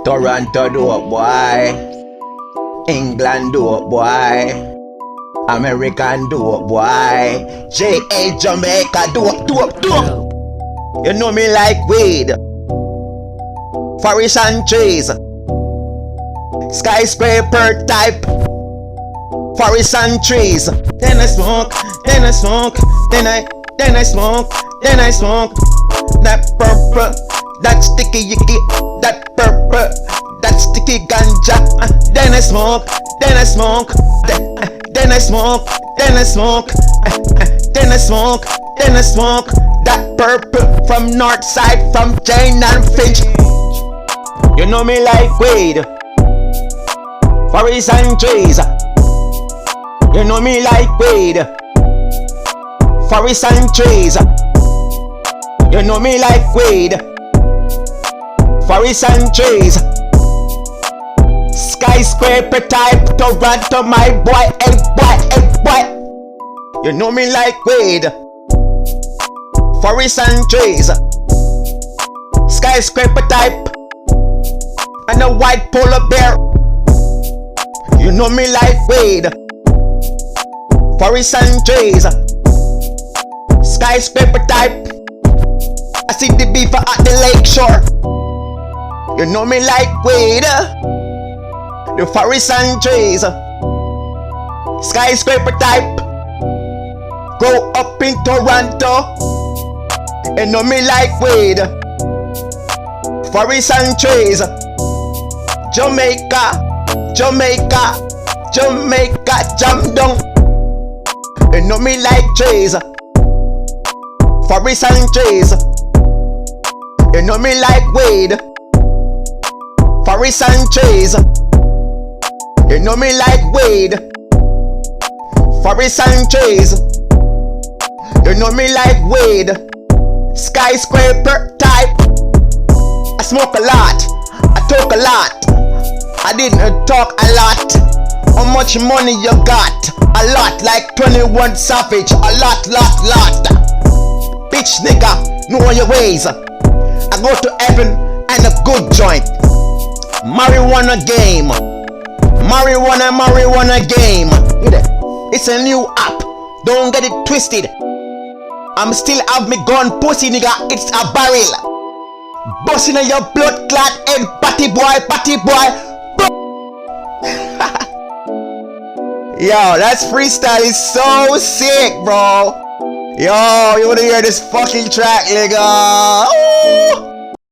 Toronto do it, boy. England do it, boy. American do it, boy. J.A. Jamaica do it. You know me like weed, forest and trees, skyscraper type, forest and trees. Then I smoke, then I smoke, then I smoke, then I smoke. That purple, that sticky yicky, that purple, that sticky ganja. Then I smoke, then I smoke, then I smoke, then I smoke, then I smoke, then I smoke. That purple from north side, from Jane and Finch. You know me like weed, forest and trees. You know me like weed, forest and trees. You know me like weed, forest and trees, skyscraper type, Toronto, my boy, hey boy, hey boy. You know me like weed, forest and trees, skyscraper type, and a white polar bear. You know me like weed, forest and trees, skyscraper type. I see the beaver at the lake shore. You know me like weed, the forest and trees, skyscraper type. Grow up in Toronto. You know me like weed, forest and trees, Jamaica, Jamaica, Jamaica, jam down. You know me like trees, forest and trees. You know me like weed, forest and trees. You know me like weed, forest and trees. You know me like weed, skyscraper type. I smoke a lot, I talk a lot, I didn't talk a lot. How much money you got? A lot, like 21 Savage. A lot. Bitch nigga, know your ways. I go to heaven and a good joint. Marijuana game, marijuana game. It's a new app, don't get it twisted. I'm still have me gun, pussy nigga, it's a barrel. Busting in your blood clot head, batty boy. Yo, that's freestyle is so sick, bro. Yo, you wanna hear this fucking track, nigga? Ooh.